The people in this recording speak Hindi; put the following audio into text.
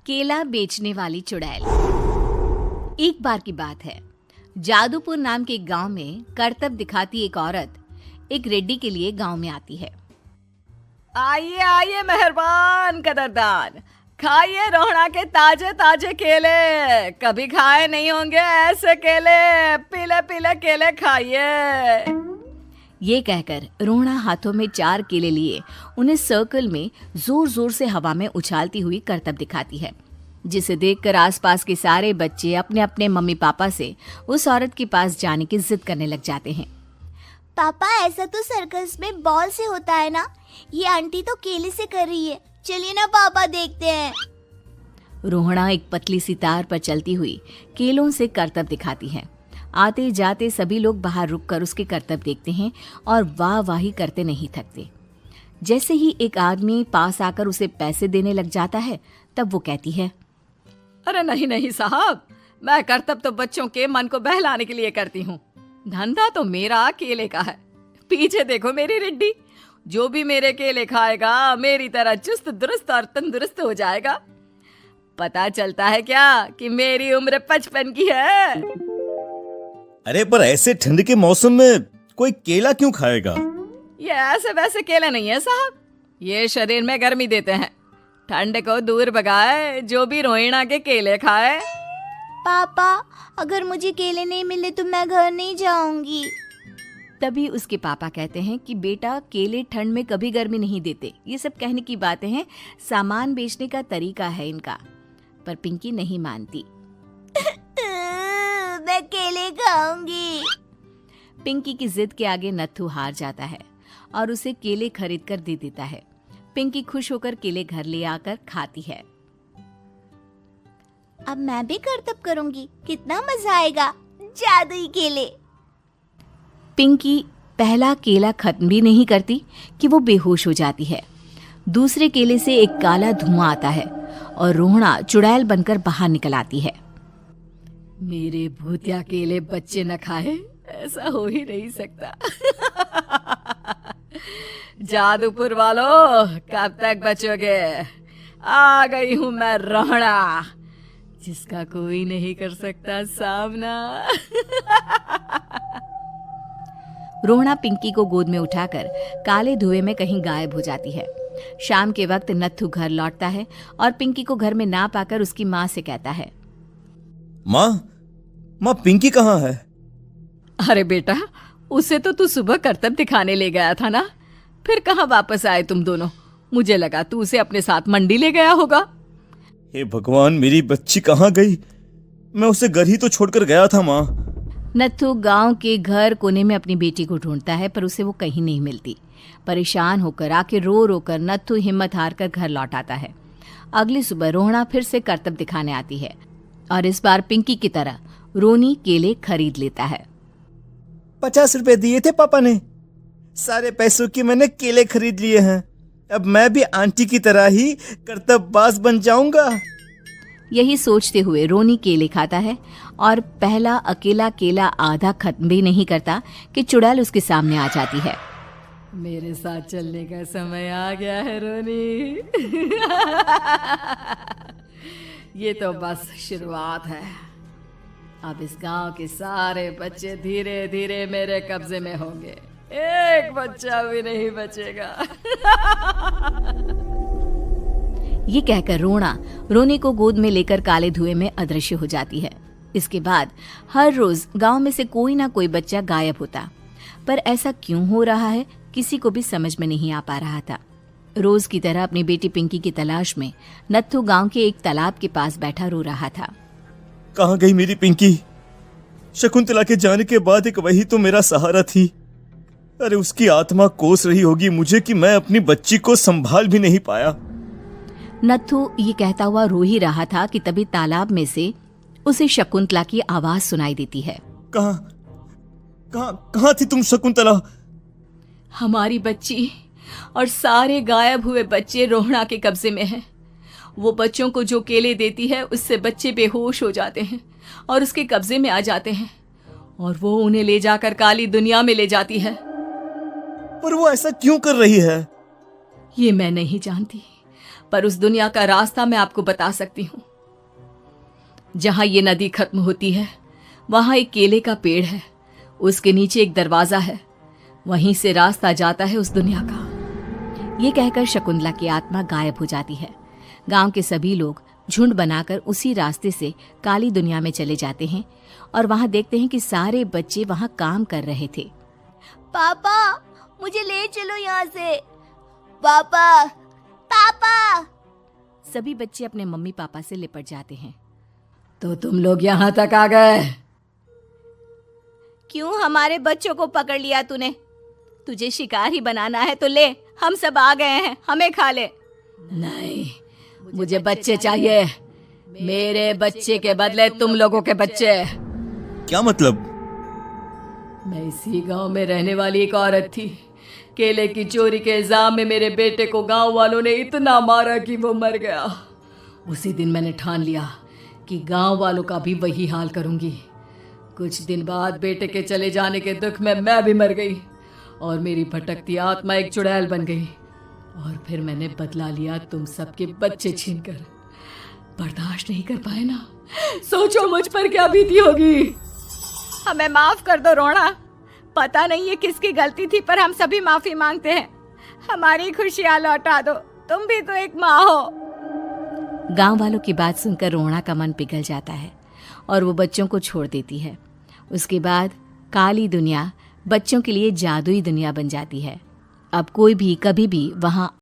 केला बेचने वाली चुड़ैल। एक बार की बात है, जादूपुर नाम के एक गांव में करतब दिखाती एक औरत एक रेड्डी के लिए गांव में आती है। आइए आइए मेहरबान कदरदान, खाइए रोहड़ा के ताजे ताजे केले। कभी खाए नहीं होंगे ऐसे केले। पीले पीले केले खाइए। ये कहकर रोहड़ा हाथों में 4 केले लिए उन्हें सर्कल में जोर जोर से हवा में उछालती हुई करतब दिखाती है, जिसे देखकर आसपास के सारे बच्चे अपने अपने मम्मी पापा से उस औरत के पास जाने की जिद करने लग जाते हैं। पापा, ऐसा तो सर्कस में बॉल से होता है ना, ये आंटी तो केले से कर रही है। चलिए ना पापा, देखते हैं। रोहड़ा एक पतली सी तार पर चलती हुई केलों से करतब दिखाती है। आते जाते सभी लोग बाहर रुककर उसके करतब देखते हैं और वाह वाही करते नहीं थकते। जैसे ही एक आदमी पास आकर उसे पैसे देने लग जाता है, तब वो कहती है, अरे नहीं नहीं साहब, मैं करतब तो बच्चों के मन को बहलाने के लिए करती हूँ। धंधा तो मेरा केले का है। पीछे देखो मेरी रिड्डी, जो भी मेरे केले खाएगा मेरी तरह चुस्त दुरुस्त और तंदुरुस्त हो जाएगा। पता चलता है क्या कि मेरी उम्र 55 की है। अरे पर ऐसे ठंड के मौसम में कोई केला क्यों खाएगा? ये ऐसे वैसे केले नहीं है साहब, ये शरीर में गर्मी देते हैं। ठंड को दूर भगाए जो भी रोहिणा के केले खाए। पापा, अगर मुझे केले नहीं मिले तो मैं घर नहीं जाऊंगी। तभी उसके पापा कहते हैं कि बेटा, केले ठंड में कभी गर्मी नहीं देते। ये सब कहने की बातें हैं, सामान बेचने का तरीका है इनका। पर पिंकी नहीं मानती। मैं केले खाऊंगी। पिंकी की जिद के आगे नत्थू हार जाता है और उसे केले खरीद कर दे देता है। पिंकी खुश होकर केले घर ले आकर खाती है। अब मैं भी करतब करूंगी, कितना मजा आएगा। जादुई केले। पिंकी पहला केला खत्म भी नहीं करती कि वो बेहोश हो जाती है। दूसरे केले से एक काला धुआं आता है और रोहड़ा चुड़ैल बनकर बाहर निकल आती है। मेरे भूतिया केले बच्चे न खाए, ऐसा हो ही नहीं सकता। जादूपुर वालों, कब तक बचोगे? आ गई हूं मैं रोहड़ा, जिसका कोई नहीं कर सकता सामना। रोहड़ा पिंकी को गोद में उठाकर काले धुएं में कहीं गायब हो जाती है। शाम के वक्त नत्थू घर लौटता है और पिंकी को घर में ना पाकर उसकी माँ से कहता है, माँ पिंकी कहाँ है? अरे बेटा, उसे तो तू सुबह करतब दिखाने ले गया था ना, फिर कहाँ वापस आए तुम दोनों? मुझे लगा तू उसे अपने साथ मंडी ले गया होगा। हे भगवान, मेरी बच्ची कहाँ गई? मैं उसे घर ही तो छोड़कर गया था माँ। नत्थू गांव के घर कोने में अपनी बेटी को ढूंढता है, पर उसे वो कहीं नहीं मिलती। परेशान होकर आके रो रो कर नत्थू हिम्मत हार कर घर लौट आता है। अगली सुबह रोहड़ा फिर से करतब दिखाने आती है और इस बार पिंकी की तरह रोनी केले खरीद लेता है। 50 रुपए दिए थे पापा ने, सारे पैसों की मैंने केले खरीद लिए हैं। अब मैं भी आंटी की तरह ही करतबबाज बन जाऊंगा। यही सोचते हुए रोनी केले खाता है और पहला अकेला केला आधा खत्म भी नहीं करता कि चुड़ैल उसके सामने आ जाती है। मेरे साथ चलने का समय आ गया है रोनी। ये तो बस शुरुआत है। अब इस गांव के सारे बच्चे धीरे धीरे मेरे कब्जे में होंगे, एक बच्चा भी नहीं बचेगा। ये कहकर रोना रोनी को गोद में लेकर काले धुएं में अदृश्य हो जाती है। इसके बाद हर रोज गांव में से कोई ना कोई बच्चा गायब होता, पर ऐसा क्यों हो रहा है किसी को भी समझ में नहीं आ पा रहा था। रोज की तरह अपनी बेटी पिंकी की तलाश में नत्थू गांव के एक तालाब के पास बैठा रो रहा था। कहाँ गई मेरी पिंकी? शकुंतला के जाने के बाद एक वही तो मेरा सहारा थी। अरे उसकी आत्मा कोस रही होगी मुझे कि मैं अपनी बच्ची को संभाल भी नहीं पाया। नत्थू ये कहता हुआ रो ही रहा था कि तभी तालाब में से उसे शकुंतला की आवाज सुनाई देती है। कहाँ थी तुम शकुंतला? हमारी बच्ची और सारे गायब हुए बच्चे रोहड़ा के कब्जे में हैं। वो बच्चों को जो केले देती है उससे बच्चे बेहोश हो जाते हैं और उसके कब्जे में आ जाते हैं और वो उन्हें ले जाकर काली दुनिया में ले जाती है। पर वो ऐसा क्यों कर रही है? ये मैं नहीं जानती, पर उस दुनिया का रास्ता मैं आपको बता सकती हूँ। जहां ये नदी खत्म होती है वहां एक केले का पेड़ है, उसके नीचे एक दरवाजा है, वहीं से रास्ता जाता है उस दुनिया का। ये कहकर शकुंतला की आत्मा गायब हो जाती है। गांव के सभी लोग झुंड बनाकर उसी रास्ते से काली दुनिया में चले जाते हैं और वहां देखते हैं कि सारे बच्चे वहां काम कर रहे थे। पापा मुझे ले चलो यहाँ से। पापा पापा। सभी बच्चे अपने मम्मी पापा से लिपट जाते हैं। तो तुम लोग यहाँ तक आ गए? क्यों हमारे बच्चों को पकड़ लिया तूने? तुझे शिकार ही बनाना है तो ले, हम सब आ गए हैं, हमें खा ले। नहीं, मुझे बच्चे चाहिए, मेरे बच्चे के बदले तुम लोगों के बच्चे। क्या मतलब? मैं इसी गांव में रहने वाली एक औरत थी। केले की चोरी के इल्जाम में मेरे बेटे को गांव वालों ने इतना मारा कि वो मर गया। उसी दिन मैंने ठान लिया कि गांव वालों का भी वही हाल करूंगी। कुछ दिन बाद बेटे के चले जाने के दुख में मैं भी मर गई और मेरी भटकती आत्मा एक चुड़ैल बन गई। और फिर मैंने बदला लिया तुम सबके बच्चे छीनकर। बर्दाश्त नहीं कर पाए ना, सोचो मुझ पर क्या बीती होगी। हमें माफ कर दो रोना, पता नहीं ये किसकी गलती थी पर हम सभी माफी मांगते हैं। हमारी खुशियां लौटा दो, तुम भी तो एक माँ हो। गांव वालों की बात सुनकर रोना का मन पिघल जाता है और वो बच्चों को छोड़ देती है। उसके बाद काली दुनिया बच्चों के लिए जादुई दुनिया बन जाती है। अब कोई भी कभी भी वहां